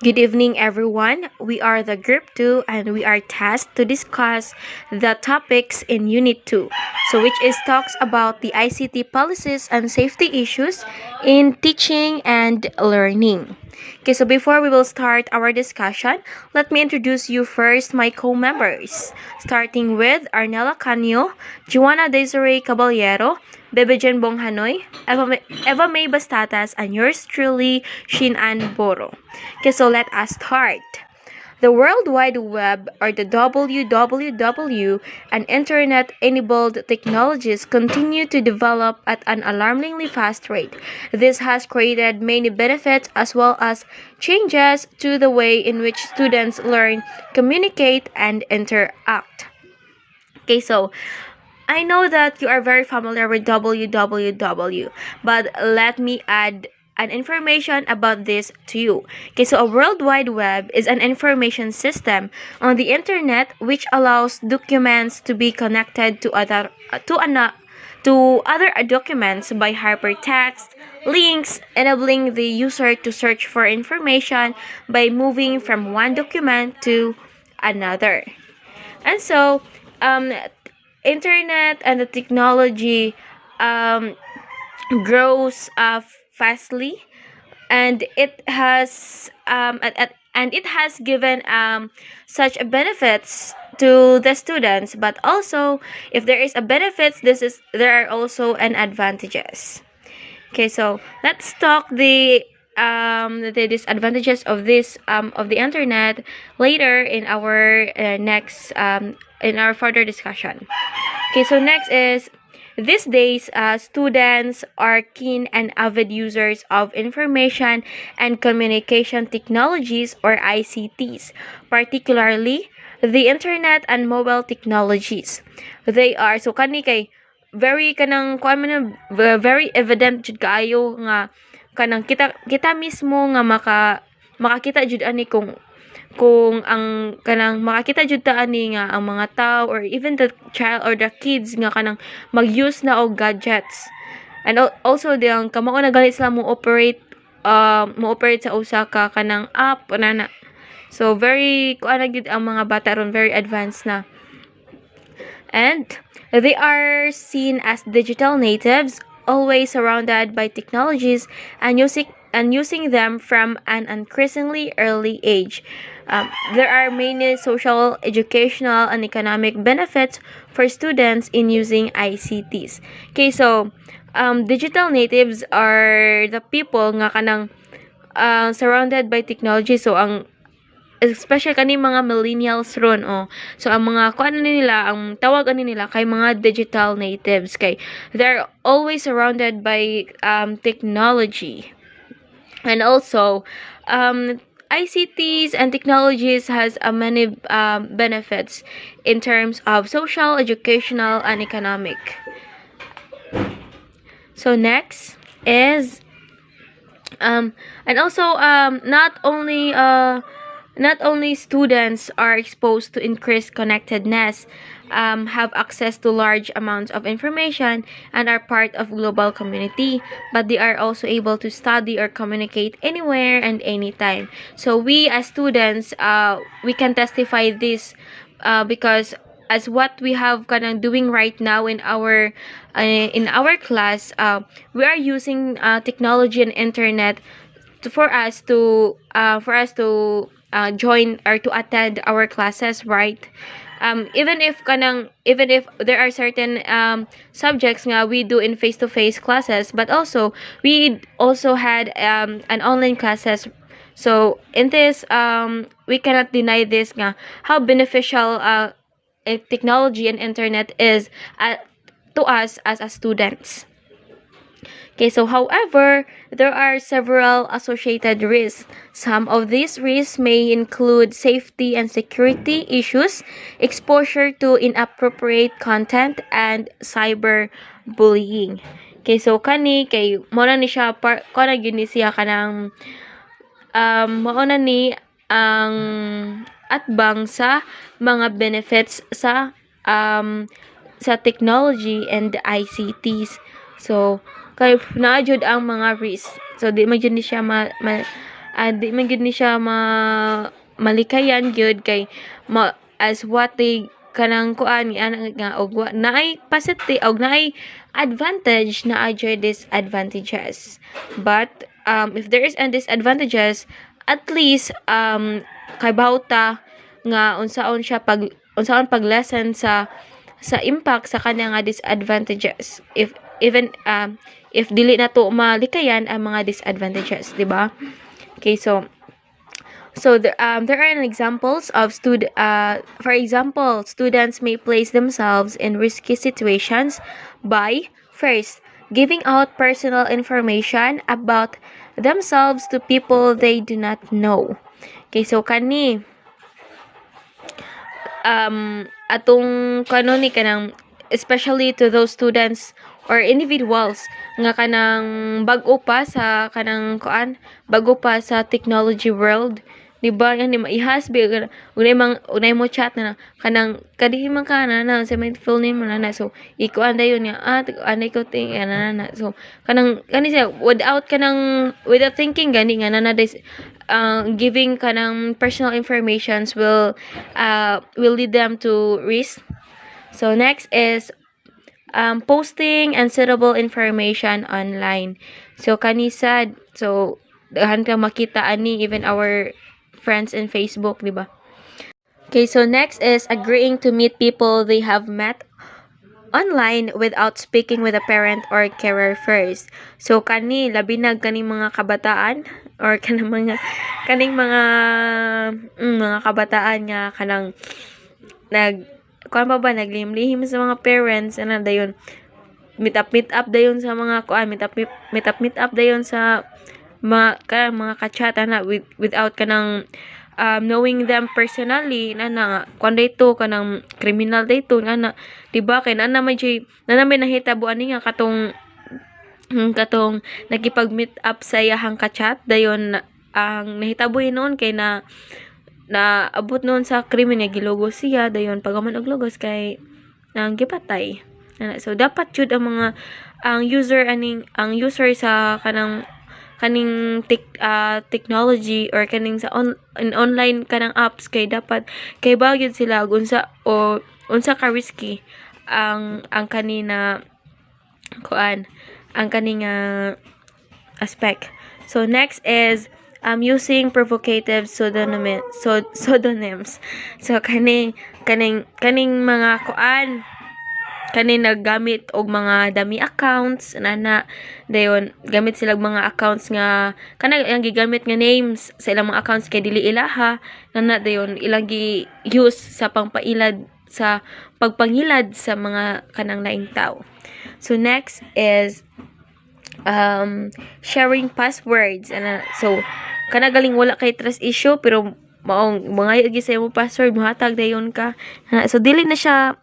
Good evening, everyone. We are the Group 2 and we are tasked to discuss the topics in Unit 2, which is talks about the ICT policies and safety issues in teaching and learning. Okay, so before we will start our discussion, let me introduce you first my co-members, starting with Arnella Canio, Juana Desiree Caballero, Bebejen Bong Hanoy, Eva May Bastatas, and yours truly, Shin An Boro. Okay, so let us start. The World Wide Web, or the WWW, and Internet-enabled technologies continue to develop at an alarmingly fast rate. This has created many benefits as well as changes to the way in which students learn, communicate, and interact. Okay, so I know that you are very familiar with WWW, but let me add an information about this to you. Okay, so a World Wide Web is an information system on the internet which allows documents to be connected to other documents by hypertext links, enabling the user to search for information by moving from one document to another. And so, internet and the technology grows fastly, and it has given such benefits to the students. But also, if there is a benefits, there are also an advantages. Okay, so let's talk the disadvantages of this of the internet later in our next in our further discussion. Okay, so next is these days students are keen and avid users of information and communication technologies, or ICTs, particularly the internet and mobile technologies. They are so kani kay very kanang kuan man na, very evident jud kaayo nga kanang kita mismo nga makakita jud ani kung ang kanang makakita jud ta ani nga ang mga tao or even the child or the kids nga kanang mag-use na og gadgets. And also diyang kamao na gali sila mo operate sa usa ka kanang app na. So very kuan na gyud ang mga bata ron, very advanced na. And they are seen as digital natives, always surrounded by technologies and using them from an increasingly early age. There are many social, educational, and economic benefits for students in using ICTs. Okay, so digital natives are the people nga kanang surrounded by technology. So especially kani mga millennials ron, so ang mga ang tawag nila kay mga digital natives, kay they're always surrounded by technology. And also ICTs and technologies has many benefits in terms of social, educational, and economic. So next is and also not only students are exposed to increased connectedness, have access to large amounts of information, and are part of global community, but they are also able to study or communicate anywhere and anytime. So we as students, we can testify this because as what we have kanang doing right now in our class, we are using technology and internet for us to join or to attend our classes, right? Even if there are certain subjects nga we do in face-to-face classes, but also we also had an online classes. So in this, we cannot deny this nga how beneficial technology and internet is to us as students. Okay, so however, there are several associated risks. Some of these risks may include safety and security issues, exposure to inappropriate content, and cyberbullying. Okay, so kani kay mo na ni siya kana gyud ni siya kanang mao na ni ang atbang sa mga benefits sa technology and ICTs. So kay naa jud ang mga risk. So di man jud ni siya di man gyud ni siya malikayan gyud kay as what they kanang kuan nga og naay positive og naay advantage na adjure disadvantages, but if there is a disadvantages, at least kay bawta nga unsaon pag lesson sa impact sa kanya nga disadvantages, if dili na to malikayan ang mga disadvantages, di ba? Okay, so there are examples of for example, students may place themselves in risky situations by first giving out personal information about themselves to people they do not know. Okay, so kani atong kanoni kanang especially to those students or individuals nga kanang bag-o pa sa kanang bago pa sa technology world, di ba? Nga ni maihasbi unay mo chat na kanang kadi man ka na sa my full name na so ikuan dayon nga anay ko ting na so kanang siya without thinking gani nga giving kanang personal informations will lead them to risk. So next is posting unsuitable information online. So kanisad, so dahan ka makita ani even our friends in Facebook, di ba? Okay, so next is agreeing to meet people they have met online without speaking with a parent or carer first. So labi na kaning mga kabataan or kaning mga kabataan nga kanang naglihim-lihim sa mga parents dayon meet up dayon sa mga meet up dayon sa mga ka-chat without kanang knowing them personally kung dayto kanang criminal dayto diba kay may nahitabo ani nga katong nakipag-meet up sa iyahang ka-chat dayon ang nahitabo noon kay na abot noon sa krimen nga gilugos siya dayon pagaman og lugos kay nang gipatay. So dapat jud ang user sa kaning technology or kaning sa online kanang apps kay dapat kay bagyod sila unsa ka risky ang kanina ang kaning aspect. So next is using provocative pseudonyms. So kaning mga kaning naggamit og mga dami accounts dayon gamit sila mga accounts nga ang gigamit nga names sa ilang mga accounts kay dili ilaha dayon ilang gi-use sa pagpangilad sa mga kanang laing tao. So next is sharing passwords so galing wala kay trust issue pero maong mga yagi sa imong password mohatag dayon ka so dili na siya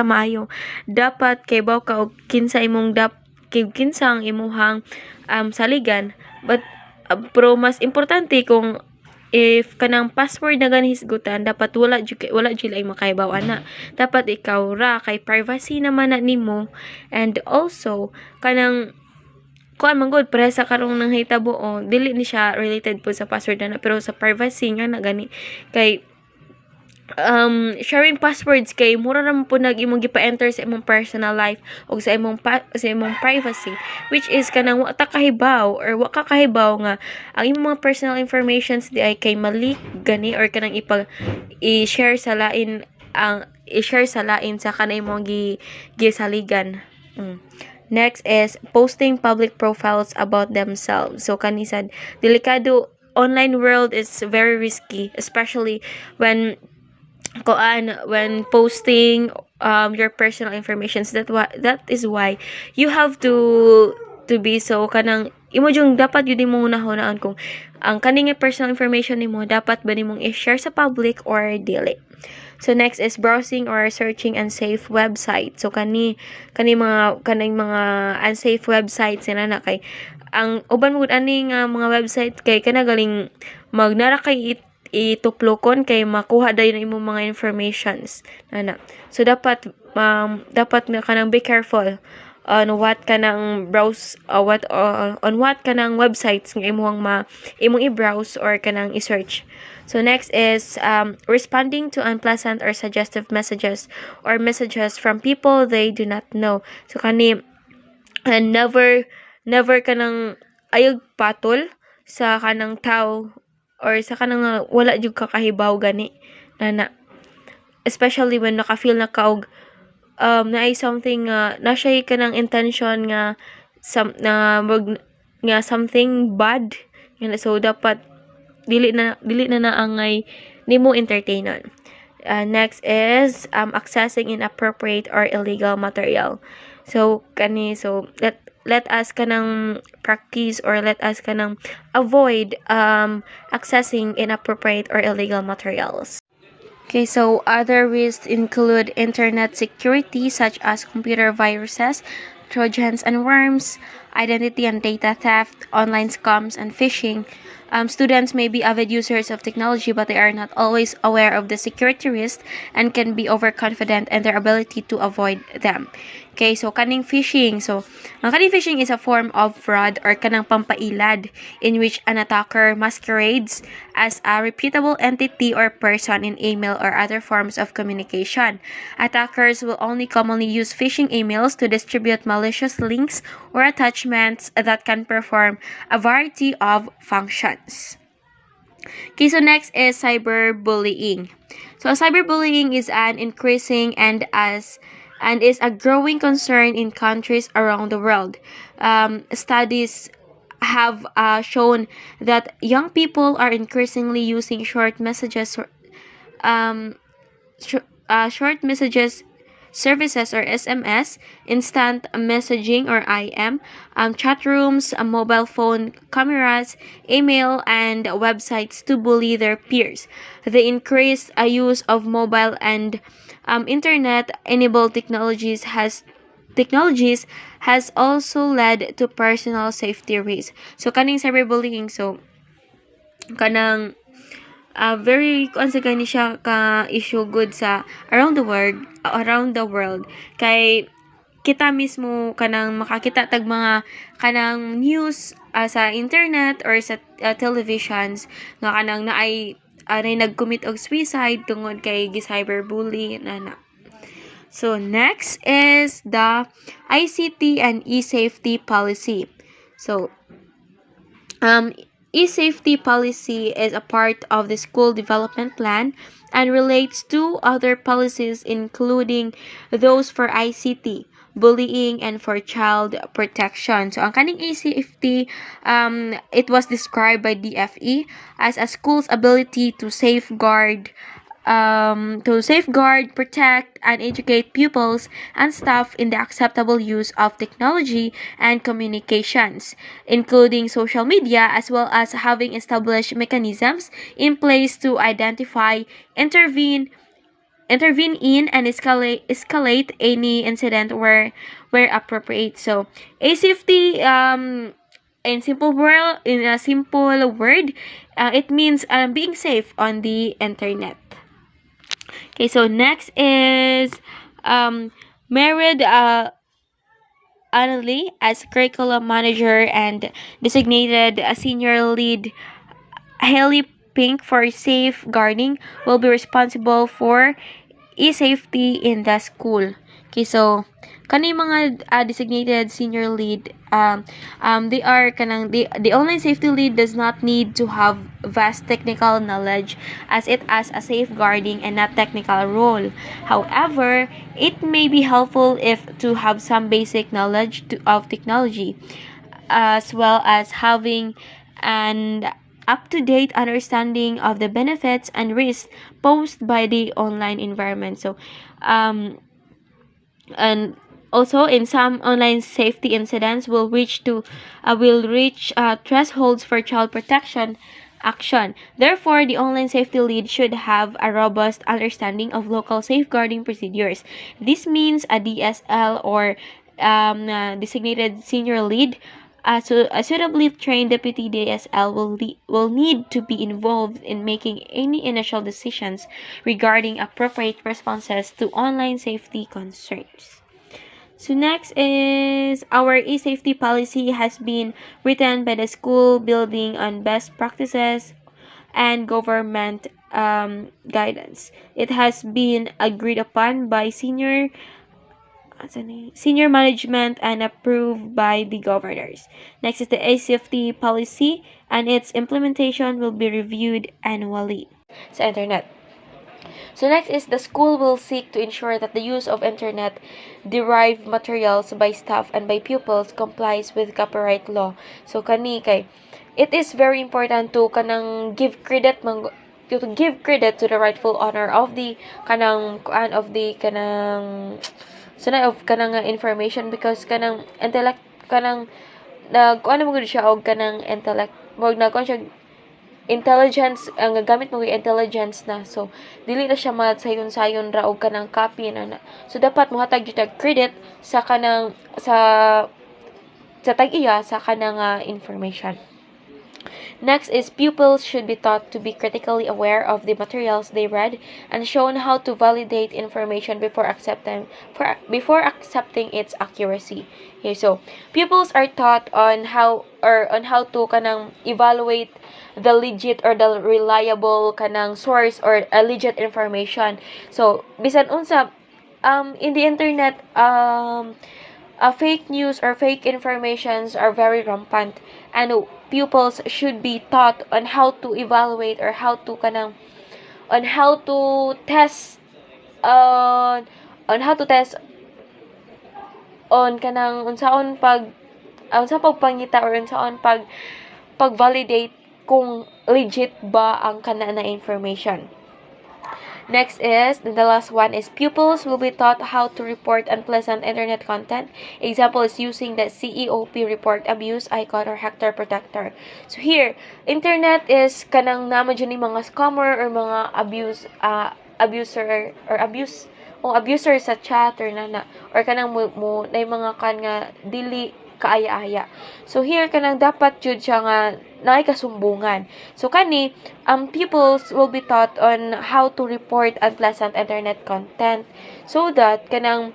maayo. Dapat kay baw ka og kinsa ang imuhang saligan, but pero mas importante kung if kanang password na hisgutan dapat wala jud ay makaibaw dapat ikaw ra kay privacy naman nimo, and also kanang manggod para sa karong nang hitabo dili ni siya related po sa password pero sa privacy nga gani kay sharing passwords kay mura ra po imong gipa-enter sa imong personal life o sa imong privacy, which is kanang wa ka kahibaw nga ang imong mga personal informations di ay kay malik gani or kanang i-share sa lain sa kanay imong gisaligan. Next is posting public profiles about themselves. So kanisad delikado, online world is very risky, especially when posting your personal information. That is why you have to be so kanang imo jung dapat yun mo hunahunaan kung ang kaning personal information nimo dapat ba nimong i-share sa public or dili. So next is browsing or searching unsafe websites. So kaning mga unsafe websites kay ang uban mo aning mga website kay galing magnara kay ituplokon kay makuha dayon imong mga informations So dapat na kanang be careful on what kanang browse on what kanang websites nga imong i-browse or kanang i-search. So next is responding to unpleasant or suggestive messages or messages from people they do not know. So kani and never kanang ayog patol sa kanang tao or sa kanang wala jud kakahibaw gani na especially when naka-feel na kaog na ay something na siya kanang intention nga nga something bad nga so dapat dili na naangay nimo entertainon. Next is accessing inappropriate or illegal material. So let us kanang practice or let us kanang avoid accessing inappropriate or illegal materials. Okay, so other risks include internet security such as computer viruses, trojans and worms, identity and data theft, online scams and phishing. Students may be avid users of technology, but they are not always aware of the security risks and can be overconfident in their ability to avoid them. Okay, so kaning phishing. So, ang kaning phishing is a form of fraud or kanang pampailad in which an attacker masquerades as a reputable entity or person in email or other forms of communication. Attackers will only commonly use phishing emails to distribute malicious links or attachments that can perform a variety of functions. Okay, so next is cyberbullying. So cyberbullying is an increasing and is a growing concern in countries around the world. Studies have shown that young people are increasingly using short messages services or SMS, instant messaging or IM, chat rooms, mobile phone cameras, email, and websites to bully their peers. The increased use of mobile and internet-enabled technologies has also led to personal safety risks. So kaning cyberbullying, so kanang very ni siya ka issue good sa around the world kay kita mismo kanang makakita tag mga kanang news sa internet or sa televisions nga kanang naay nag-commit og suicide tungod kay gi-cyberbully na. So next is the ICT and e-safety policy. So e-safety policy is a part of the school development plan and relates to other policies including those for ICT, bullying, and for child protection. So ang kaning e-safety, it was described by DFE as a school's ability to safeguard, protect, and educate pupils and staff in the acceptable use of technology and communications, including social media, as well as having established mechanisms in place to identify, intervene in, and escalate any incident where appropriate. So, a safety in a simple word, it means being safe on the internet. Okay, so next is married Annalie as curriculum manager and designated a senior lead Haley Pink for safeguarding will be responsible for e-safety in the school. Okay, so kani mga designated senior lead they are kanang the online safety lead does not need to have vast technical knowledge as it has a safeguarding and not technical role. However, it may be helpful if to have some basic knowledge of technology as well as having an up-to-date understanding of the benefits and risks posed by the online environment. So and also in some online safety incidents will reach thresholds for child protection action. Therefore, the online safety lead should have a robust understanding of local safeguarding procedures. This means a DSL or designated senior lead. So a suitably trained deputy DSL will need to be involved in making any initial decisions regarding appropriate responses to online safety concerns. So next is our e-safety policy has been written by the school building on best practices and government guidance. It has been agreed upon by senior management and approved by the governors. Next is the safety policy, and its implementation will be reviewed annually sa internet. So next is the school will seek to ensure that the use of internet derived materials by staff and by pupils complies with copyright law. So kani kay it is very important to kanang give credit to give credit to the rightful owner of the kanang of the kanang of kanang information, because kanang intellect kanang kuan mo gud siya og kanang intellect wag na kuan siya intelligence, ang gamit mo intelligence na, so dili na siya sayon-sayon ra og kanang copy na. So dapat mohatag gyud credit sa kanang sa tag-iya sa kanang information. Next is pupils should be taught to be critically aware of the materials they read and shown how to validate information before accepting its accuracy. Okay, so pupils are taught on how to kanang evaluate the legit or the reliable kanang source or legit information. So bisan unsa in the internet fake news or fake informations are very rampant, and pupils should be taught on how to evaluate or how to test on kanang unsaon pagpangita or unsaon pag-validate kung legit ba ang kana na information. Next is, the last one is pupils will be taught how to report unpleasant internet content. Example is using the CEOP report abuse icon or Hector protector. So here, internet is kanang naman dyan yung mga scammer or mga abuser sa chat or or kanang mo na yung mga kan nga dili kaaya-aya. So here kanang dapat jud siya nga naay kasumbungan. So kani pupils will be taught on how to report unpleasant internet content, so that kanang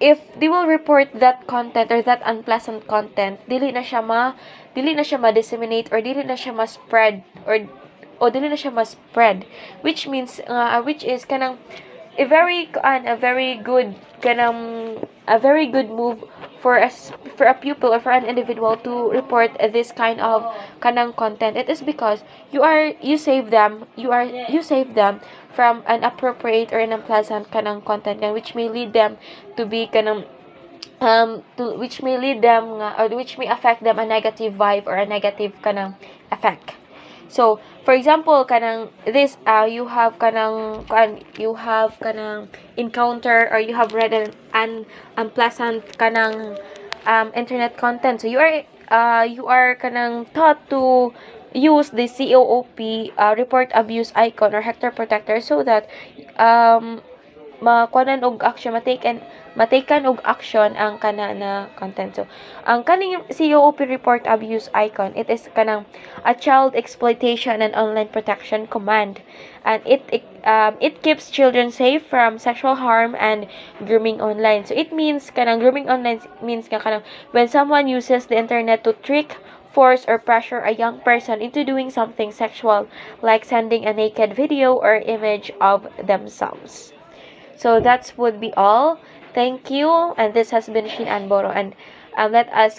if they will report that content or that unpleasant content, dili na siya ma-disseminate or dili na siya ma-spread or dili na siya ma-spread, which is kanang a very good move for a pupil or for an individual to report this kind of kanang content. It is because you save them from an inappropriate or unpleasant kanang content, which may lead them to be kanang which may affect them a negative vibe or a negative kanang effect. So for example kanang this you have kanang encounter or you have read an unpleasant kanang internet content, so you are kanang taught to use the COOP report abuse icon or Hector protector, so that makuanan og action mataken og action ang kana na content. So ang kaning COOP report abuse icon, it is kanang a child exploitation and online protection command, and it keeps children safe from sexual harm and grooming online. So it means kanang grooming online means kanang when someone uses the internet to trick, force, or pressure a young person into doing something sexual, like sending a naked video or image of themselves. So that would be all. Thank you, and this has been Shin Anboro, and let us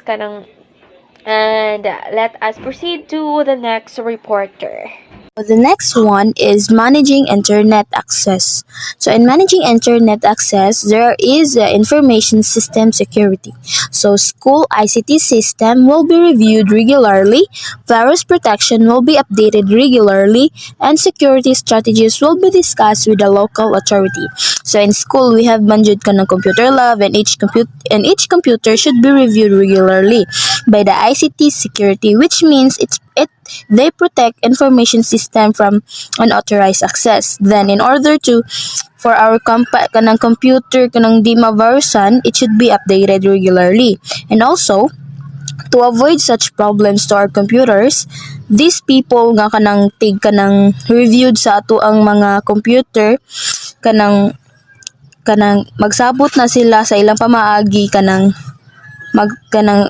proceed to the next reporter. The next one is managing internet access. So in managing internet access, there is information system security. So school ICT system will be reviewed regularly, virus protection will be updated regularly, and security strategies will be discussed with the local authority. So in school, we have manjud ka ng computer lab, and each computer should be reviewed regularly by the ICT security, which means they protect information system from unauthorized access. Then in order for our kanang computer kanang di ma-virusan, it should be updated regularly. And also, to avoid such problems to our computers, these people nga kanang reviewed sa ato ang mga computer kanang kanang magsabot na sila sa ilang pamaagi kanang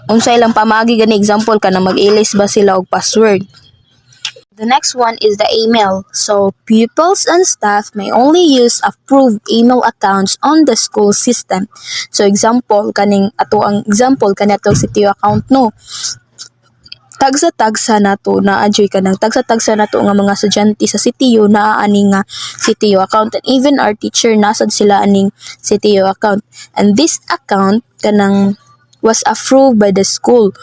unsa ilang pamaagi gani example kanang mag-ilis ba sila og password. The next one is the email. So, pupils and staff may only use approved email accounts on the school system. So, example, kaning ato ang example kani atong City account no. Tagsa-tagsa nato na adjoy kanang tagsa-tagsa nato nga mga estudyante sa CTU naa ani nga CTU account, and even our teacher nasad sila aning CTU account. And this account kanang was approved by the school.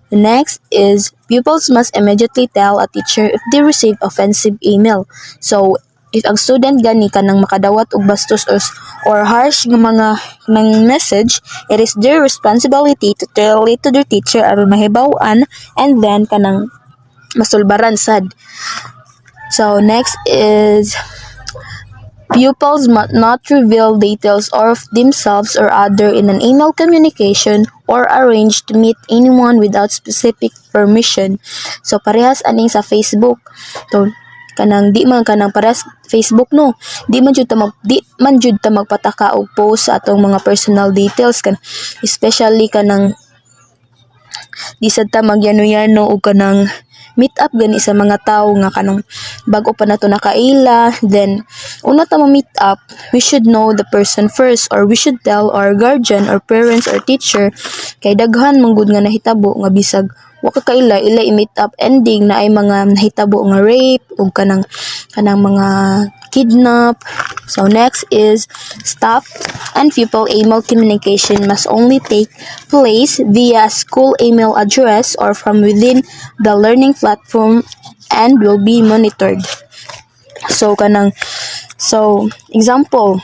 Next is pupils must immediately tell a teacher if they receive offensive email. So, if ang student gani kanang makadawat og bastos or harsh nga mga ng message, it is their responsibility to tell it to their teacher aron mahibaw-an and then kanang masulbaran sad. So, next is pupils must not reveal details of themselves or other in an email communication or arrange to meet anyone without specific permission. So parehas aning sa Facebook. So kanang di man kanang parehas Facebook no. Di man jud ta magpataka og post sa atong mga personal details especially kanang di sad ta magyano-yano og kanang meet up gani sa mga tao nga kanang bago pa nato nakaila, then una ta ma-meet up, we should know the person first, or we should tell our guardian or parents or teacher kay daghan man gud nga nahitabo nga bisag wa ka kaila ila i-meet up ending na ay mga nahitabo nga rape ug kanang mga kidnap. So next is staff and pupil email communication must only take place via school email address or from within the learning platform and will be monitored. So example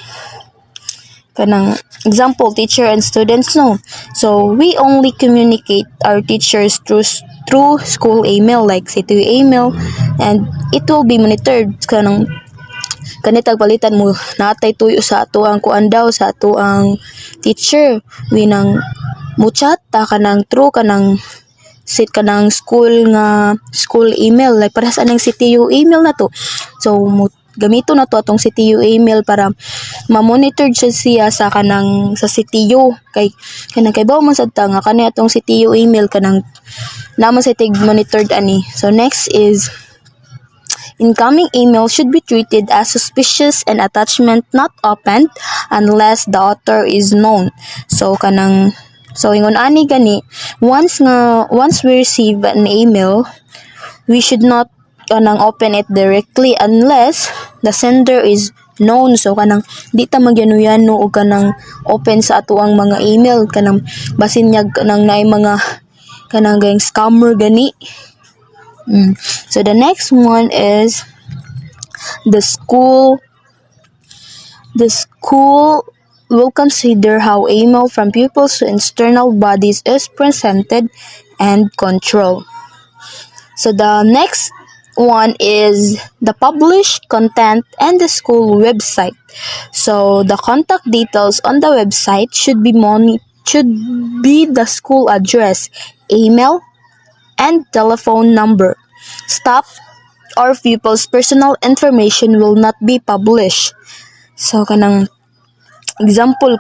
teacher and students no. So we only communicate our teachers through school email like CTU email, and it will be monitored kanitag palitan mo natay tuyo sa ato ang kuan daw sa ato ang teacher winang mo chat ta kanang true kanang school email like para sa anang CTU email na to. So gamito na to atong CTU email para ma-monitor siya sa CTU kay bawo man sad ta nga kani atong CTU email kanang naman sa tig monitored ani. So next is incoming email should be treated as suspicious and attachment not opened unless the author is known. So ingon ani gani once we receive an email, we should not open it directly unless the sender is known. So di ta magyano-yano og open sa ato ang mga email basin niya naay mga gayng scammer gani. So the next one is the school will consider how email from pupils to external bodies is presented and controlled. So the next one is the published content and the school website. So the contact details on the website should be the school address, email, and telephone number. Staff or pupils' personal information will not be published. So example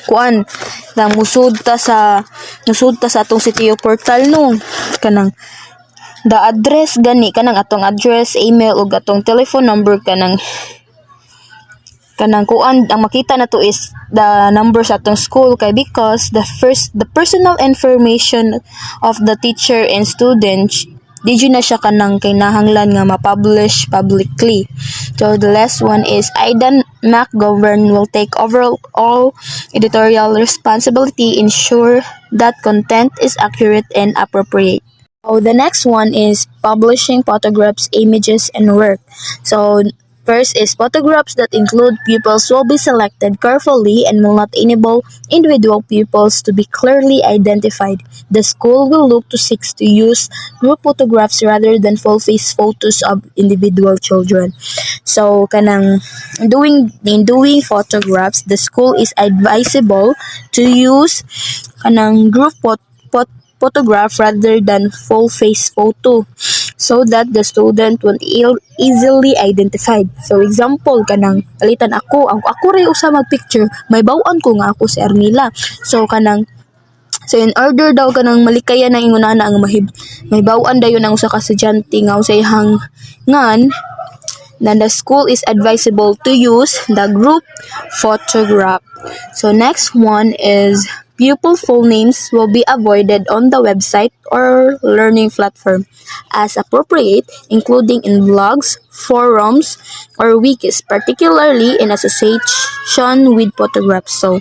kuan musud ta sa atong CTU portal no the address gani atong address, email ug atong telephone number kuan ang makita nato is the number sa atong school kay because the personal information of the teacher and students di na siya kinahanglan nga ma-publish publicly. So the last one is Aidan McGovern will take over all editorial responsibility, ensure that content is accurate and appropriate. So the next one is publishing photographs, images, and work. So first is photographs that include pupils will be selected carefully and will not enable individual pupils to be clearly identified. The school will look to seek to use group photographs rather than full-face photos of individual children. So in doing photographs, the school is advisable to use group photograph rather than full face photo. so that the student won't easily identified. So example kanang alitan ako ray usa mag-picture, may baw-an ko nga ako si Armila. So in order daw kanang malikayan na ingunana ang may baw-an dayon ang usa ka estudyante nga usayhang ngan then the school is advisable to use the group photograph. So next one is pupil full names will be avoided on the website or learning platform as appropriate, including in blogs, forums, or wikis, particularly in association with photographs. So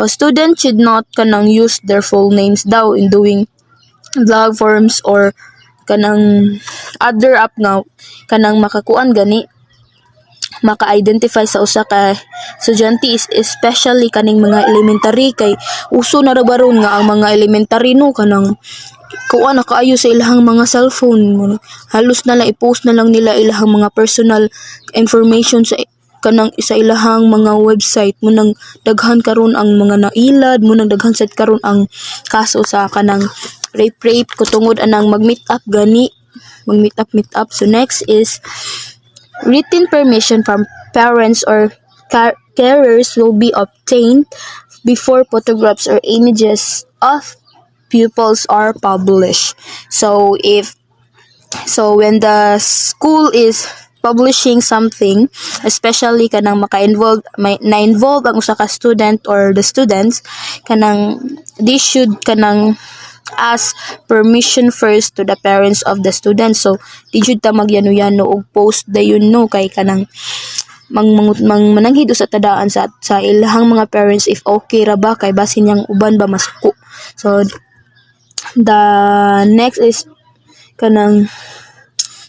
students should not kanang use their full names daw in doing blog forums or kanang other app nga kanang makakuan gani maka-identify sa usa ka estudyante is especially kaning mga elementary kay uso na ra baron nga ang mga elementary no kanang kuan na kaayo sa ilahang mga cellphone, halos na lang i-post na lang nila ilahang mga personal information sa kanang isa ilahang mga website mo nang daghan karon ang mga nailad mo nang daghan sad karon ang kaso sa kanang rape kutungod anang mag-meet up gani mag-meet up. So next is written permission from parents or carers will be obtained before photographs or images of pupils are published. So when the school is publishing something, especially kanang na-involve ang usa ka student or the students, kanang they should kanang ask permission first to the parents of the students. So di jud ta magyano-yano og post dayon no kay kanang mananghid sa tadaan sa ilahang mga parents if okay ra ba kay basin yang uban ba masuko. So the next is kanang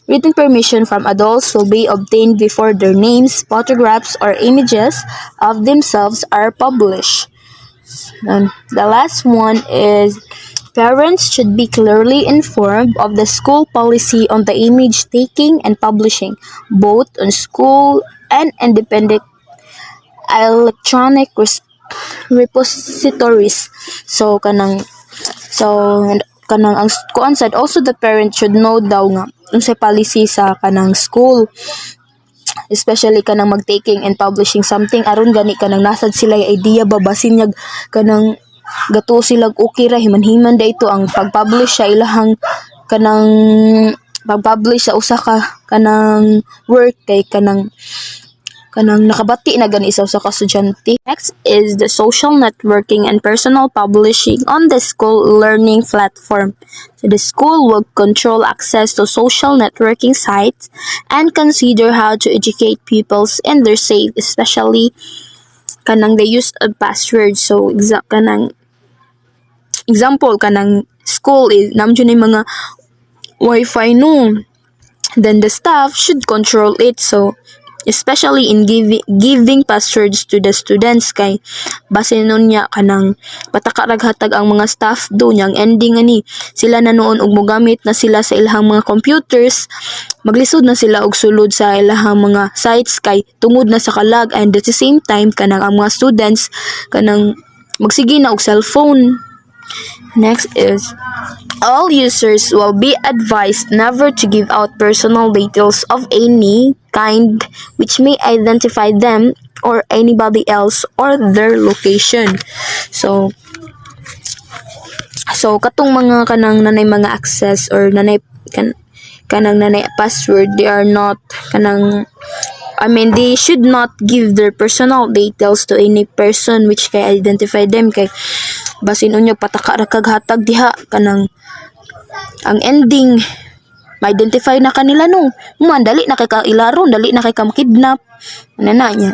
written permission from adults will be obtained before their names, photographs, or images of themselves are published. And the last one is parents should be clearly informed of the school policy on the image taking and publishing, both on school and independent electronic repositories. So kanang ang kuan sad also the parent should know daw nga unsay policy sa kanang school, especially kanang mag-taking and publishing something aron gani kanang nasad sila idea babasin niya kanang gato sila okay ra himan-himan da ito ang pag-publish sa ilahang kanang pag-publish sa usa ka kanang work kay kanang nakabati na gani sa usa ka estudyante. Next is the social networking and personal publishing on the school learning platform. So the school will control access to social networking sites and consider how to educate pupils in their safe, especially kanang the use of passwords. So example kanang school is namjo ni mga wifi no, then the staff should control it. So especially in giving passwords to the students kay basin nun niya kanang patakaraghatag ang mga staff do niyang ending ani sila na noon og mogamit na sila sa ilahang mga computers, maglisod na sila og sulod sa ilahang mga sites kay tungod na sa kalag, and at the same time kanang ang mga students kanang magsige na og cellphone. Next is all users will be advised never to give out personal details of any kind which may identify them or anybody else or their location. So katong mga kanang nanay mga access or kanang nanay password, they are not they should not give their personal details to any person which can identify them kay basin unyo pataka ra kag hatag diha kanang ang ending ma-identify na kanila no dali na kay kailaron, dali na kay makidnap na niya.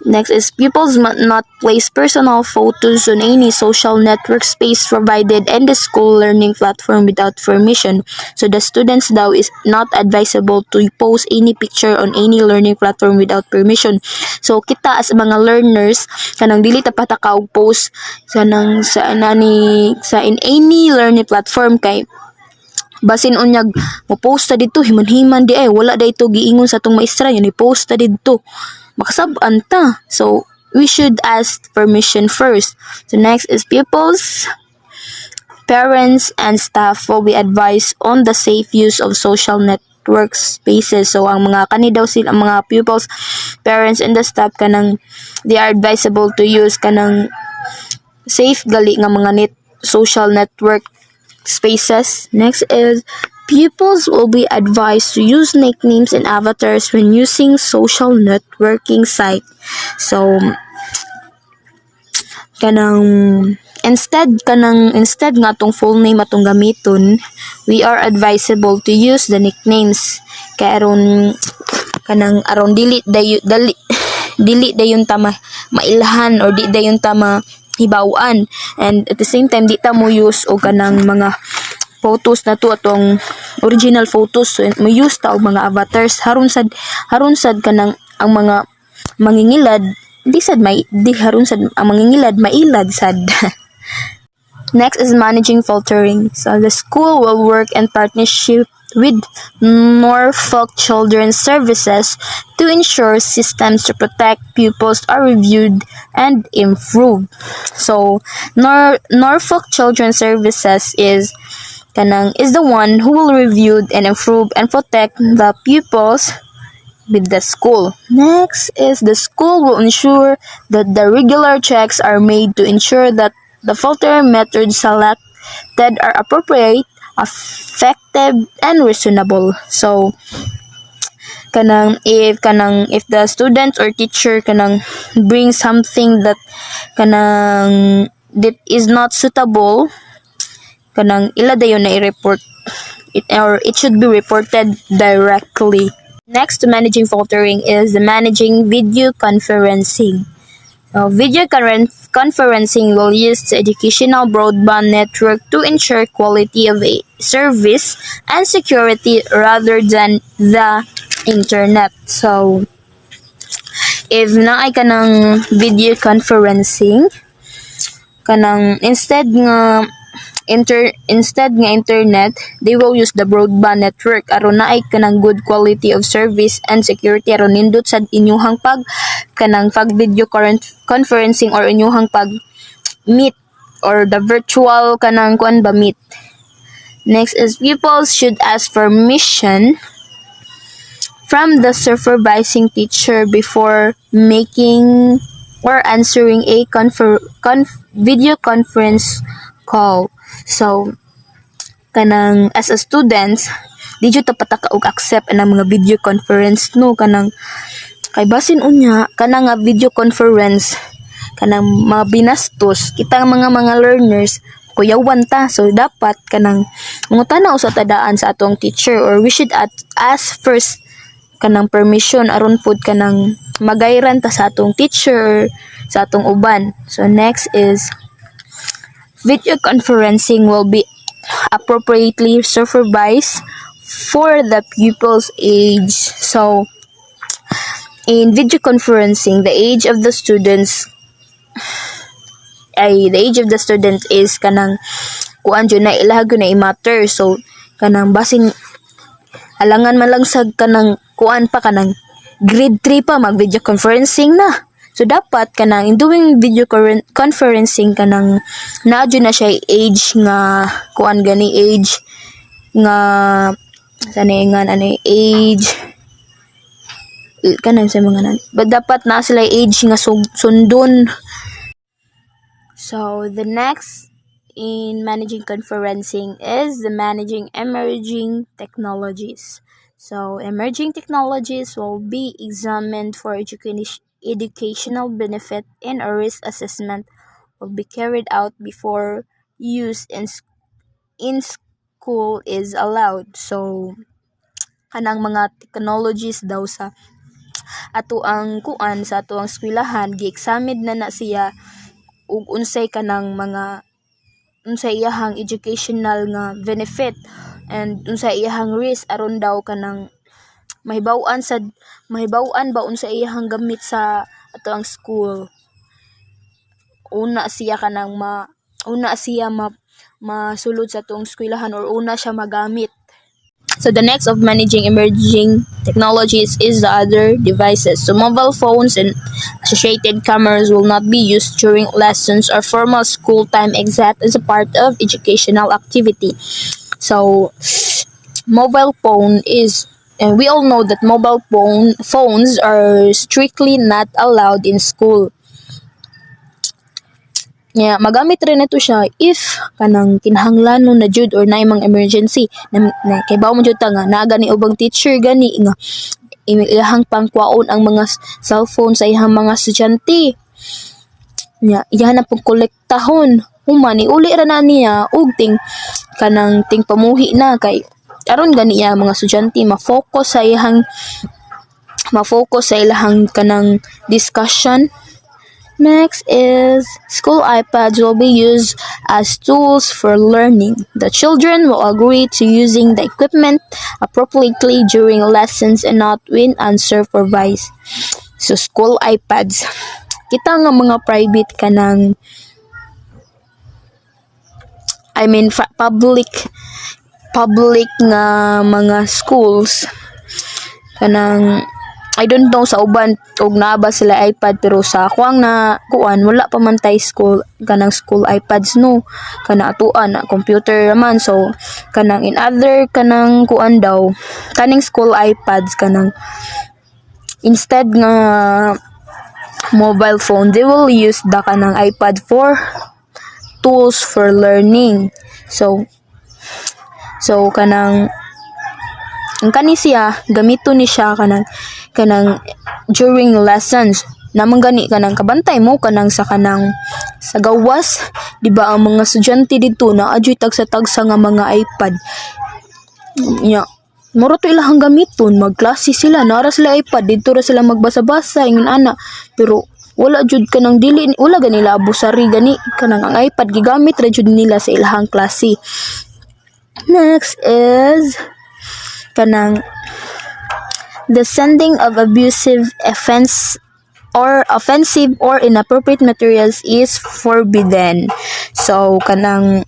Next is pupils must not place personal photos on any social network space provided in the school learning platform without permission. So the students daw is not advisable to post any picture on any learning platform without permission. So kita as mga learners kanang dili ta pataka og post sa in any learning platform kay basin unyag mo post ta dito himan-himan di wala da ito giingon sa tong maestra yun i-post ta dito makasab-an ta. So we should ask permission first. So next is Parents and staff will be advised on the safe use of social network spaces. So ang mga kani daw sila ang mga pupils, parents and the staff kanang they are advisable to use kanang safe gali nga mga social network spaces. Next is pupils will be advised to use nicknames and avatars when using social networking site. So instead nga atong full name atong gamiton, we are advisable to use the nicknames kay aron aron dili dayon ta mailhan or di dayon ta hibawaan, and at the same time di ta mo use og kanang mga photos na to atong original photos, so mo use ta og mga avatars haron sad kanang ang mga mangingilad di haron sad ang mangingilad mailad sad. Next is managing filtering. So the school will work in partnership with Norfolk Children's Services to ensure systems to protect pupils are reviewed and improved. So Norfolk Children's Services is the one who will review and improve and protect the pupils with the school. Next is the school will ensure that the regular checks are made to ensure that the filter methods selected are appropriate, effective, and reasonable. So if the student or teacher bring something that that is not suitable, ila dayon na i-report it, or it should be reported directly. Next to managing filtering is the managing video conferencing. Video conferencing will use the educational broadband network to ensure quality of service and security rather than the internet. So, if naay kanang video conferencing, instead nga internet, they will use the broadband network aron naay kanang good quality of service and security aron nindot sad inyuhang pag video conferencing or inyuhang pag meet or the virtual kuan ba meet. Next is pupils should ask permission from the supervising teacher before making or answering a video conference call. So as a student, di jud ta pataka og accept anang mga video conference no, kay basin unya nga video conference mga binastos kita mga learners kuyawan ta, so dapat mangutana sa tadaan sa atong teacher, or we should ask first permission aron pud magayran ta sa atong teacher sa atong uban. So next is video conferencing will be appropriately supervised for the pupil's age. So in video conferencing, the age of the student is kuan jud na ilaha na i-matter. So basin alangan man lang sa kuan pa grade 3 pa mag video conferencing na. So dapat in doing video conferencing na jud na siya age nga kuan gani age nga age sa mga but dapat na sila age nga sundon. So the next in managing conferencing is the managing emerging technologies. So emerging technologies will be examined for educational benefit, and a risk assessment will be carried out before use in school is allowed. So kanang mga technologies daw sa ato ang eskwelahan gi-examine na siya ug unsay iyahang educational nga benefit and unsay iyahang risk aron daw mahibaw-an ba unsay iyahang gamit sa ato ang school. Una siya masulod sa atong eskwelahan or una siya magamit. So the next of managing emerging technologies is the other devices. So mobile phones and associated cameras will not be used during lessons or formal school time except as a part of educational activity. So mobile phone is, and we all know that phones are strictly not allowed in school. Magamit rin nato siya if kanang kinahanglanon na jud or naay mga emergency na kay bawo mo jud ta nga naa gani ubang teacher gani nga ilahang pangkwaon ang mga cellphone sa ihang mga estudyante. Iyahan na pong kolektahon. Human uli ra na niya ug ting pamuhi na kay aron gani ya mga estudyante ma-focus sa ilahang kanang discussion. Next is school iPads will be used as tools for learning. The children will agree to using the equipment appropriately during lessons and not when unsupervised. So school iPads. Kita nga mga private kanang public nga mga schools kanang I don't know sa uban og naa ba sila iPad, pero sa kuang na kuan wala pa man tay school iPads no, kana atuan na computer naman. So kanang in other kanang kuan daw kaning school iPads kanang instead nga mobile phone, they will use the kanang iPad for tools for learning. So kanang ang kani siya gamito ni siya kanang during lessons namang gani kanang kabantay mo kanang sa gawas, di ba ang mga estudyante dito na adyoy tagsa-tagsa nga mga iPad moro to ilahang gamiton, magklase sila nara sila iPad dito ra sila magbasa-basa ingon ana, pero wala jud kanang dili wala ganila abusari gani kanang ang iPad gigamit ra jud nila sa ilahang klase. Next is kanang the sending of abusive, offensive or inappropriate materials is forbidden. So kanang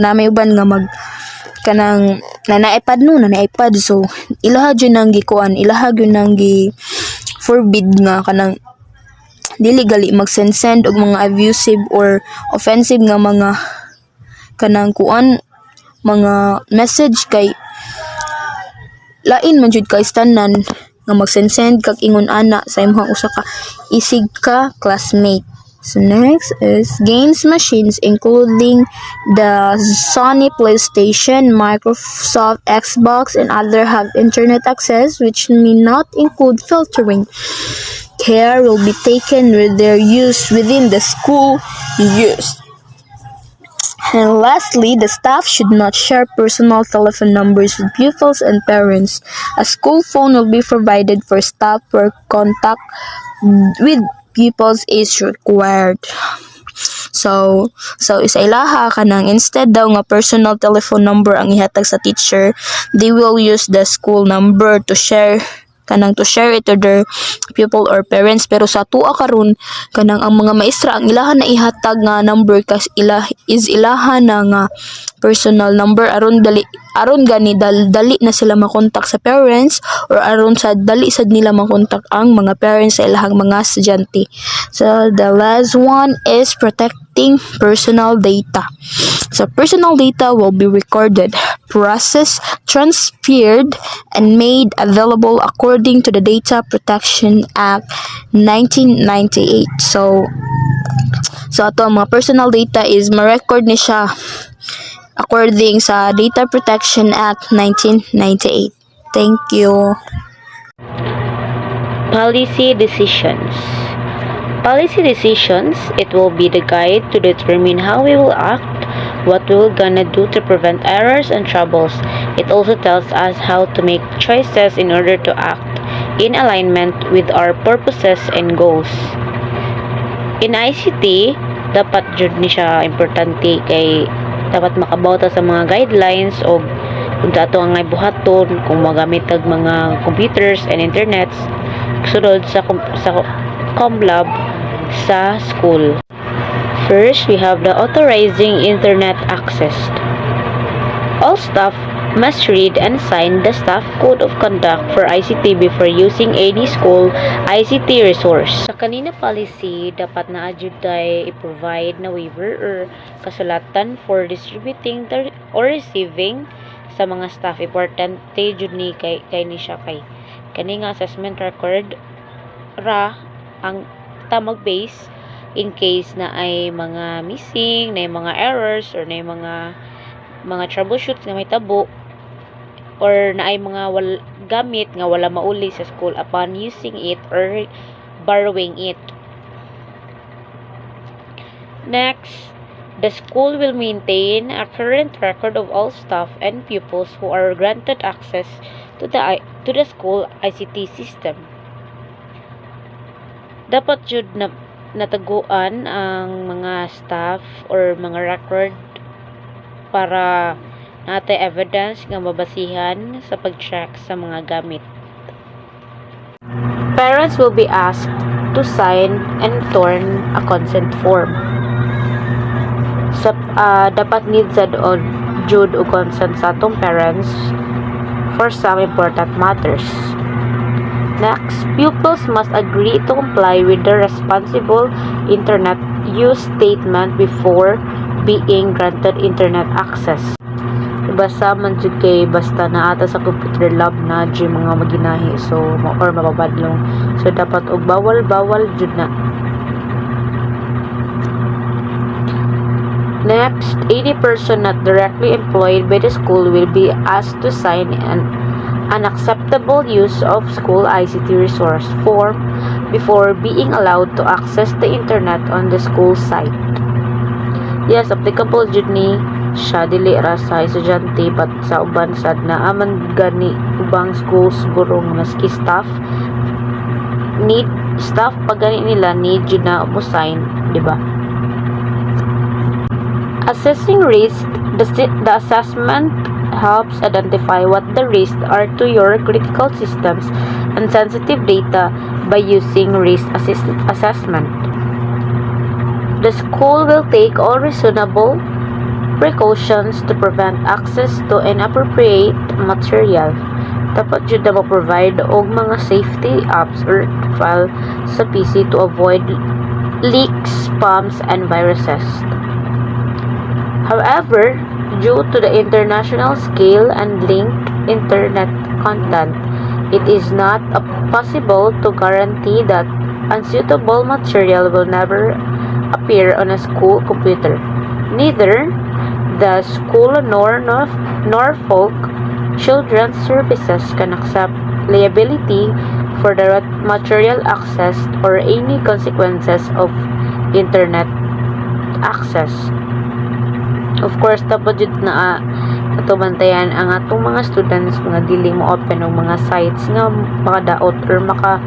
namay uban nga kanang iPad so ilaha jud nang gi forbid nga kanang dili gali mag-send og mga abusive or offensive nga mga kanang mga message kay lain man jud kay tanan nga mag-send kag ingon ana sa imong usa ka isig ka classmate. So next is games machines including the Sony PlayStation, Microsoft Xbox and other have internet access which may not include filtering. Care will be taken with their use within the school use. And lastly, the staff should not share personal telephone numbers with pupils and parents. A school phone will be provided for staff where contact with pupils is required. So isa ilaha kanang instead daw nga personal telephone number ang ihatag sa teacher, they will use the school number to share it to their pupil or parents. Pero sa tuwa karon kanang ang mga maestra ang ilaha na ihatag nga number kas ilaha na nga personal number aron gani dali na sila makontak sa parents or aron sa dali sad nila makontak ang mga parents sa ilahang mga estudyante. So the last one is protecting personal data. So personal data will be recorded, processed, transferred, and made available according to the Data Protection Act 1998. So ato ang mga personal data is ma-record ni siya according sa Data Protection Act 1998. Thank you. Policy decisions. Policy decisions, it will be the guide to determine how we will act, what we will gonna do to prevent errors and troubles. It also tells us how to make choices in order to act in alignment with our purposes and goals. In ICT, dapat jud ni siya importante kay dapat makabauta sa mga guidelines o kung dato ang buhaton kung magamit og mga computers and internets sunod sa ComLab sa school. First, we have the authorizing internet access. All staff must read and sign the Staff Code of Conduct for ICT before using any school ICT resource. Sa kanina policy, dapat na adjuday i-provide na waiver or kasulatan for distributing or receiving sa mga staff. Importante jud ni kay ni siya kay kani nga assessment record ra ang tamag base in case na ay mga missing, na mga errors or na mga troubleshoots na may tabo or na ay mga gamit nga wala mauli sa school upon using it or borrowing it. Next, the school will maintain a current record of all staff and pupils who are granted access to the school ICT system. Dapat jud na nataguan ang mga staff or mga record para natay evidence nga mabasihan sa pag-check sa mga gamit. Parents will be asked to sign and return a consent form. Dapat need sad o jud o consent sa atong parents for some important matters. Next, pupils must agree to comply with the responsible internet use statement before being granted internet access. Basta man jud kay basta na ata sa computer lab na jud mga maginahi or mapabadlong. So dapat og bawal jud na. Next, any person not directly employed by the school will be asked to sign an acceptable use of school ICT resource form before being allowed to access the internet on the school site. Yes, applicable jud ni siya dili ra sa estudyante but sa uban sad na aman gani ubang schools siguro maski staff pag gani nila need jud na mo sign, di ba? Assessing risk, the assessment helps identify what the risks are to your critical systems and sensitive data by using risk assessment. The school will take all reasonable precautions to prevent access to inappropriate material. Dapat jud na provide og mga safety apps or file sa PC to avoid leaks, spams, and viruses. However, due to the international scale and linked internet content, it is not possible to guarantee that unsuitable material will never appear on a school computer. Neither the school nor Norfolk Children's Services can accept liability for the material accessed or any consequences of internet access. Of course, dapat jud na bantayan ang atong mga students mga dili mo open og mga sites nga makadaot or maka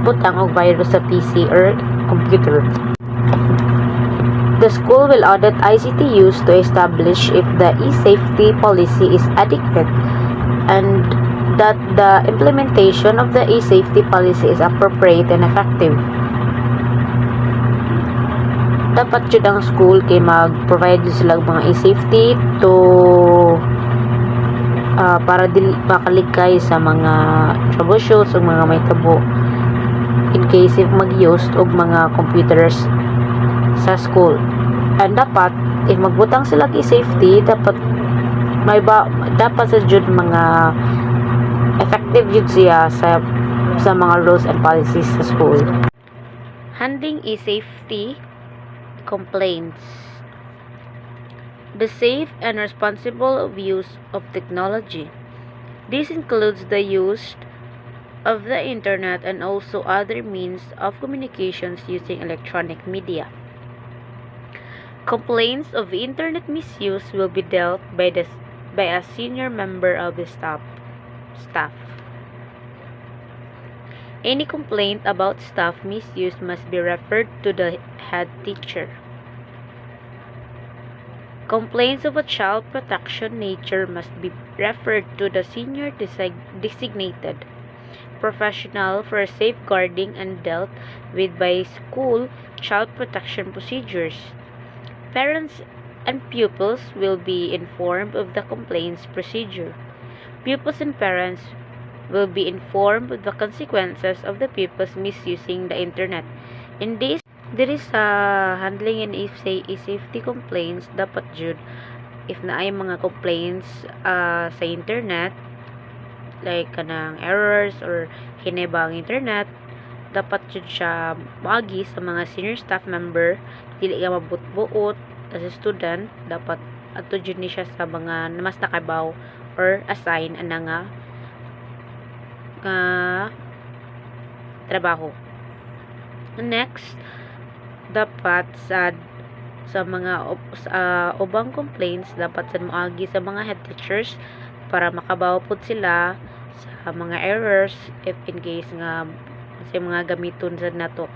butang og virus sa PC or computer. The school will audit ICT use to establish if the e-safety policy is adequate and that the implementation of the e-safety policy is appropriate and effective. Dapat jud ang school kay mag-provide sila mga e-safety to para dili makaligay sa mga troubleshoots o mga may tabo in case if mag-use og mga computers sa school. And dapat if magbutang sila kay safety dapat sa jud mga effective jud siya sa mga rules and policies sa school. Handling e-safety complaints. The safe and responsible use of technology. This includes the use of the internet and also other means of communications using electronic media. Complaints of internet misuse will be dealt by a senior member of the staff. Any complaint about staff misuse must be referred to the head teacher. Complaints of a child protection nature must be referred to the senior designated professional for safeguarding and dealt with by school child protection procedures. Parents and pupils will be informed of the complaints procedure. Pupils and parents will be informed of the consequences of the pupils misusing the internet. In this, there is handling and if say safety complaints dapat jud if na ay mga complaints sa internet like kanang errors or hinebang internet dapat jud siya maagi sa mga senior staff member dili ka mabut-buot as a student dapat ato jud ni siya sa mga mas nakabaw or assign ana nga trabaho. Next, dapat sa mga ubang complaints dapat sa moagi sa mga head teachers para makabaw pud sila sa mga errors if in case nga sa mga gamiton sa nato.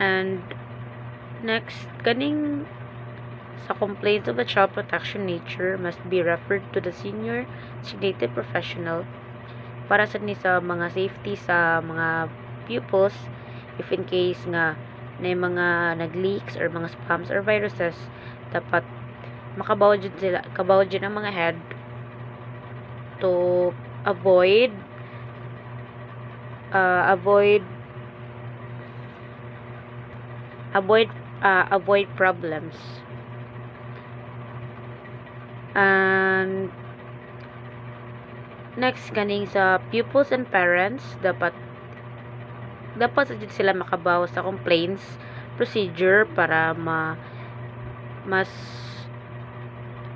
And next, kaning sa complaints of a child protection nature must be referred to the senior designated professional para sa mga safety sa mga pupils if in case nga na mga nag-leaks or mga spams or viruses dapat makabaw jud sila kabaw jud ang mga head to avoid problems. And next kaning sa pupils and parents dapat sa jud sila makabaw sa complaints procedure para mas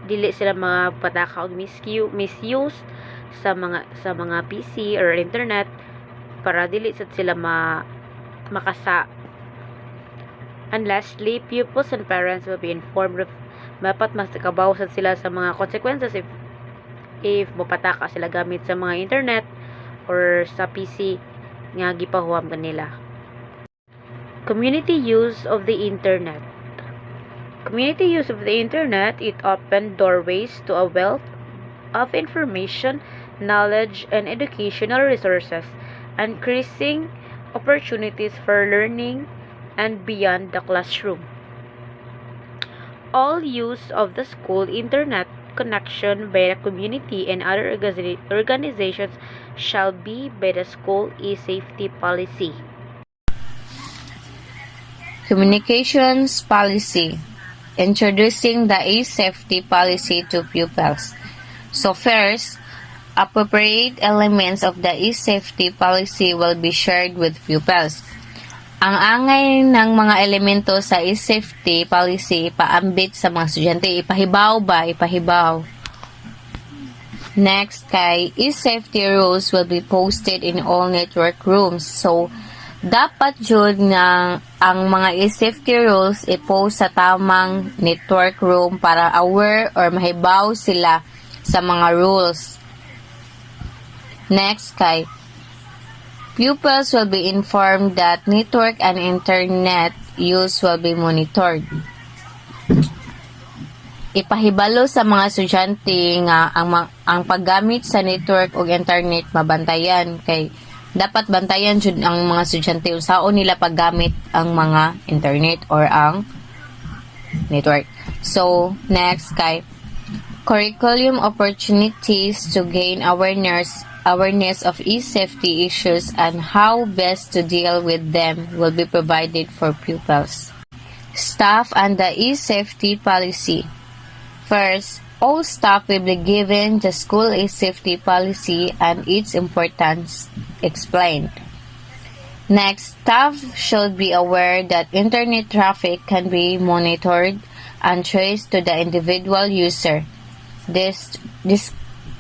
dili sila mapataka og misuse sa mga PC or internet para dili sad sila makasa. And lastly, pupils and parents will be informed of dapat mas kabaw sad sila sa mga consequences if mapataka sila gamit sa mga internet or sa PC nga gipahuwam kanila. Community use of the internet. Community use of the internet, it opened doorways to a wealth of information, knowledge, and educational resources, increasing opportunities for learning and beyond the classroom. All use of the school internet connection by the community and other organizations shall be by the school e-safety policy. Communications policy. Introducing the e-safety policy to pupils. So first, appropriate elements of the e-safety policy will be shared with pupils. Ang angay ng mga elemento sa e-safety policy paambit sa mga estudyante, ipahibaw. Next kay e-safety rules will be posted in all network rooms. So dapat jud nga ang mga e-safety rules i-post sa tamang network room para aware or mahibaw sila sa mga rules. Next kay pupils will be informed that network and internet use will be monitored. Ipahibalo sa mga estudyante nga ang paggamit sa network o internet mabantayan kay dapat bantayan jud ang mga estudyante unsaon nila paggamit ang mga internet or ang network. So, next kay curriculum opportunities to gain awareness of e-safety issues and how best to deal with them will be provided for pupils. Staff and the e-safety policy. First, all staff will be given the school e-safety policy and its importance explained. Next, staff should be aware that internet traffic can be monitored and traced to the individual user.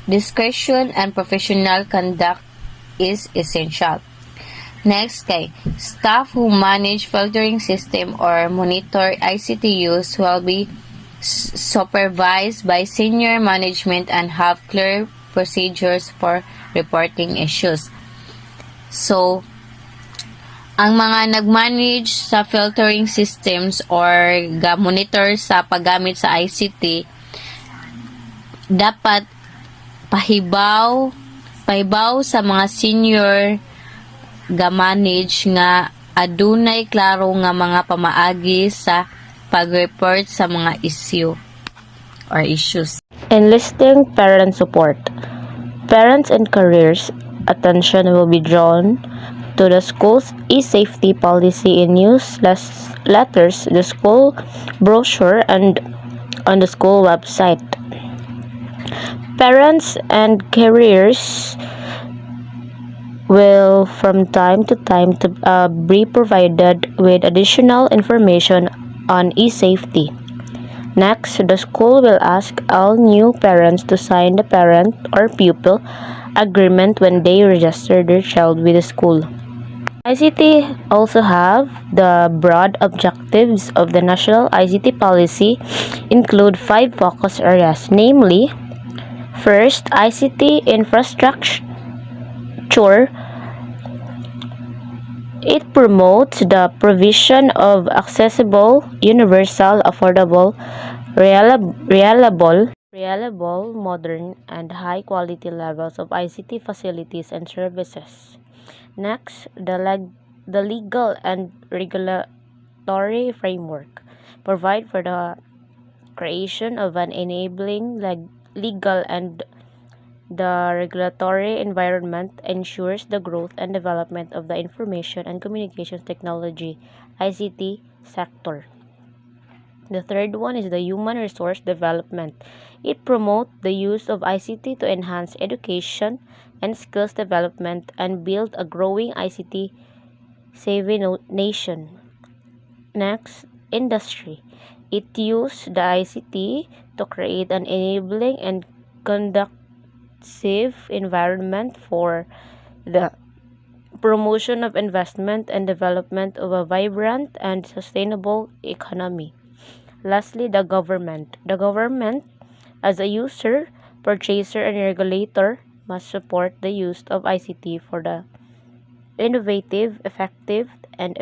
Discretion and professional conduct is essential. Next kay staff who manage filtering system or monitor ICT use will be supervised by senior management and have clear procedures for reporting issues. So, ang mga nag-manage sa filtering systems or ga-monitor sa paggamit sa ICT dapat pahibaw sa mga senior ga-manage nga adunay klaro nga mga pamaagi sa pag-report sa mga issue or issues. Enlisting parent support. Parents and careers attention will be drawn to the school's e-safety policy in letters, the school brochure, and on the school website. Parents and careers will from time to time be provided with additional information on e-safety. Next, the school will ask all new parents to sign the parent or pupil agreement when they register their child with the school. ICT also have the broad objectives of the national ICT policy include 5 focus areas, namely, first, ICT infrastructure. It promotes the provision of accessible, universal, affordable, reliable, modern, and high-quality levels of ICT facilities and services. Next, the legal and regulatory framework provide for the creation of an enabling legal and the regulatory environment ensures the growth and development of the information and communications technology ICT sector. The third one is the human resource development. It promotes the use of ICT to enhance education and skills development and build a growing ICT savvy nation. Next, industry. It uses the ICT to create an enabling and conducive environment for the promotion of investment and development of a vibrant and sustainable economy. Lastly, the government. The government, as a user, purchaser, and regulator, must support the use of ICT for the innovative, effective, and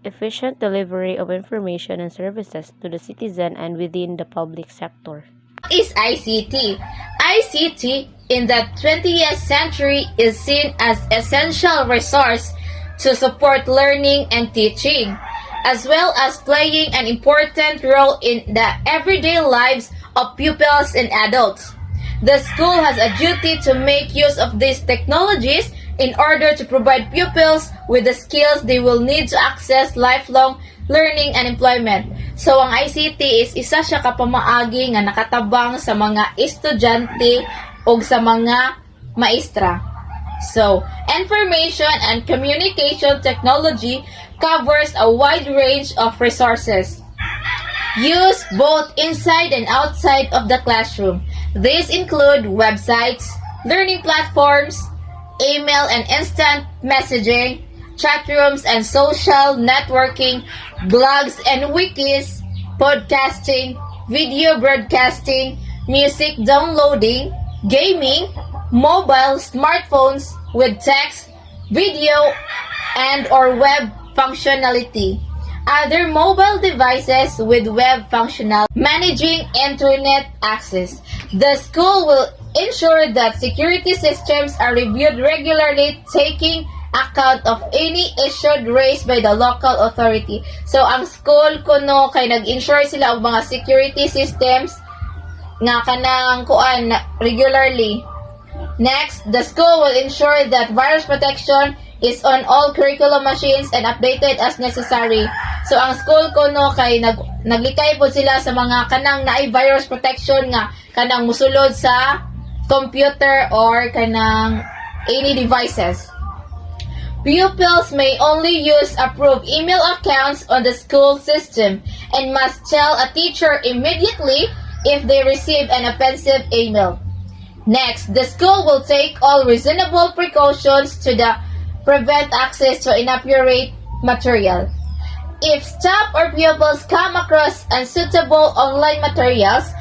efficient delivery of information and services to the citizen and within the public sector. What is ICT? ICT in the 20th century is seen as essential resource to support learning and teaching, as well as playing an important role in the everyday lives of pupils and adults. The school has a duty to make use of these technologies in order to provide pupils with the skills they will need to access lifelong learning and employment. So, ang ICT is isa siya kapamaagi nga nakatabang sa mga estudyante o sa mga maestra. So, information and communication technology covers a wide range of resources used both inside and outside of the classroom. These include websites, learning platforms, email and instant messaging, chat rooms and social networking, blogs and wikis, podcasting, video broadcasting, music downloading, gaming, mobile smartphones with text, video, and or web functionality. Other mobile devices with web functional, managing internet access. The school will ensure that security systems are reviewed regularly, taking account of any issue raised by the local authority. So, ang school kuno kay nag-ensure sila og mga security systems nga kanang kuan regularly. Next, the school will ensure that virus protection is on all curriculum machines and updated as necessary. So, ang school kuno kay naglikay po sila sa mga kanang naay virus protection nga kanang musulod sa computer or kanang any devices. Pupils may only use approved email accounts on the school system and must tell a teacher immediately if they receive an offensive email. Next, the school will take all reasonable precautions to prevent access to inappropriate material. If staff or pupils come across unsuitable online materials,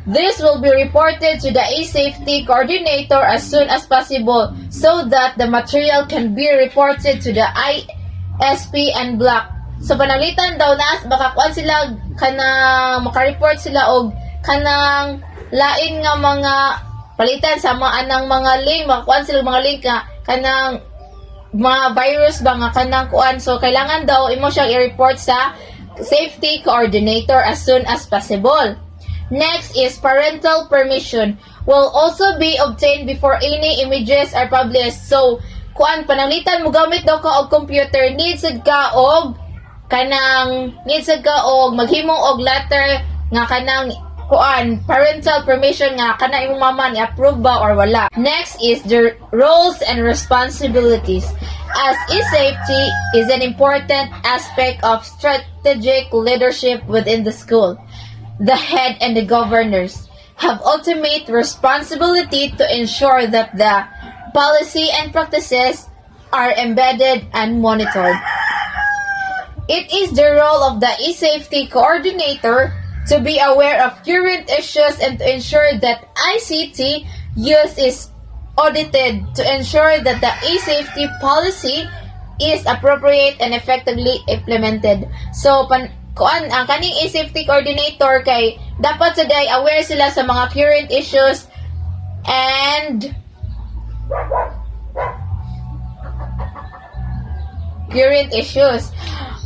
this will be reported to the e-safety coordinator as soon as possible so that the material can be reported to the ISP and block. So, panalitan daw na, makakuan sila, kanang makareport sila og kanang lain nga mga palitan sa mga anang mga link, makakuan sila mga link nga kanang mga virus ba nga kanang kuan. So kailangan daw imo siyang i-report sa safety coordinator as soon as possible. Next is parental permission will also be obtained before any images are published. So kuan pananglitan mo gamit daw ka og computer, needs ka og maghimong og letter nga kanang kuan parental permission nga kana imong mama ni approve ba or wala. Next is the roles and responsibilities. As e-safety is an important aspect of strategic leadership within the school, the head and the governors have ultimate responsibility to ensure that the policy and practices are embedded and monitored. It is the role of the e-safety coordinator to be aware of current issues and to ensure that ICT use is audited to ensure that the e-safety policy is appropriate and effectively implemented. So, ang kaning e-safety coordinator kay dapat sa day aware sila sa mga current issues and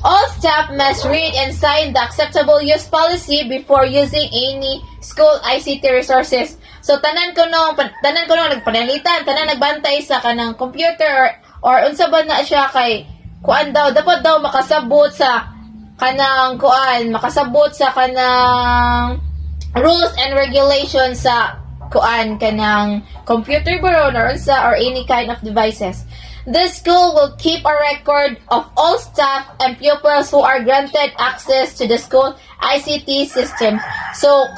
All staff must read and sign the acceptable use policy before using any school ICT resources. So tanan ko no nagpanalitan, tanan nagbantay sa kanang computer or unsa ba na siya kay kuan daw dapat daw makasabot sa kanang rules and regulations sa kanang computer baron or unsa or any kind of devices. The school will keep a record of all staff and pupils who are granted access to the school ICT system. So,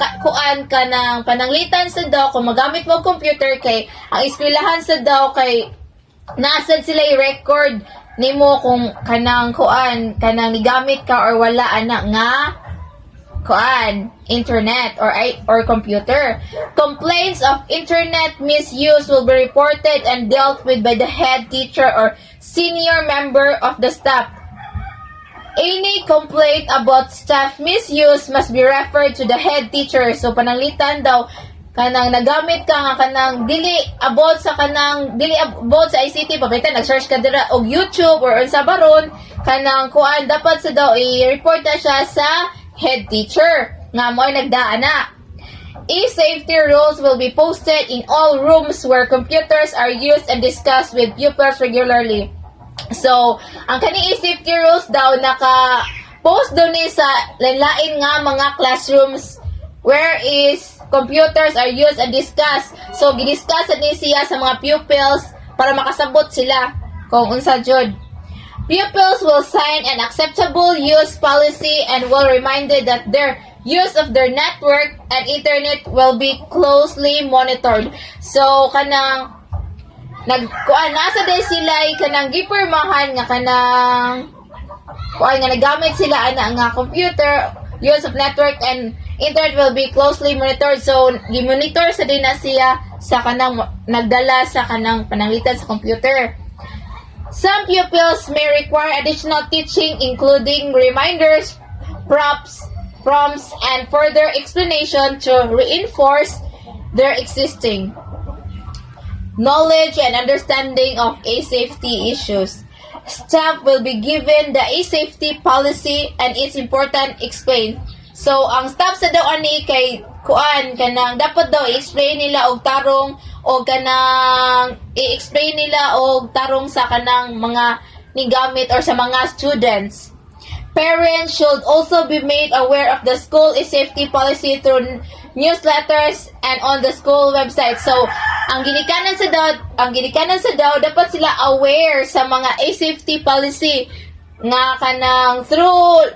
kanang pananglitan sa daw kung magamit mo computer kay ang eskwelahan sa daw kay nasad sila i-record nimo kung kanang nigamit ka or wala ana nga internet or computer. Complaints of internet misuse will be reported and dealt with by the head teacher or senior member of the staff. Any complaint about staff misuse must be referred to the head teacher. So pananglitan daw kanang nagamit ka nga kanang dili about sa ICT pabitan nag-search ka dira og YouTube or unsa baron kanang dapat sa daw i-report na siya sa head teacher nga mo'y nagdaan na. E-safety rules will be posted in all rooms where computers are used and discussed with pupils regularly. So, ang kaning e-safety rules daw naka-post daw ni sa lain nga mga classrooms where is computers are used and discussed. So, gidiscuss ni siya sa mga pupils para makasabot sila kung unsa jud. Pupils will sign an acceptable use policy and will reminded that their use of their network and internet will be closely monitored. So kanang nasa day sila kanang gipirmahan nga kanang nga nagamit sila ana nga computer, use of network and internet will be closely monitored. So gi-monitor sa din na siya sa kanang nagdala sa kanang pananglitan sa computer. Some pupils may require additional teaching including reminders, prompts, and further explanation to reinforce their existing knowledge and understanding of e-safety issues. Staff will be given the e-safety policy and its important explained. So, ang staff sa daw ani kay kanang dapat daw i-explain nila og tarong o kanang i-explain nila og tarong sa kanang mga nigamit or sa mga students. Parents should also be made aware of the school e-safety policy through newsletters and on the school website. So, ang ginikanan sa daw dapat sila aware sa mga e-safety policy nga kanang through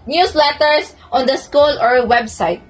newsletters on the school or website.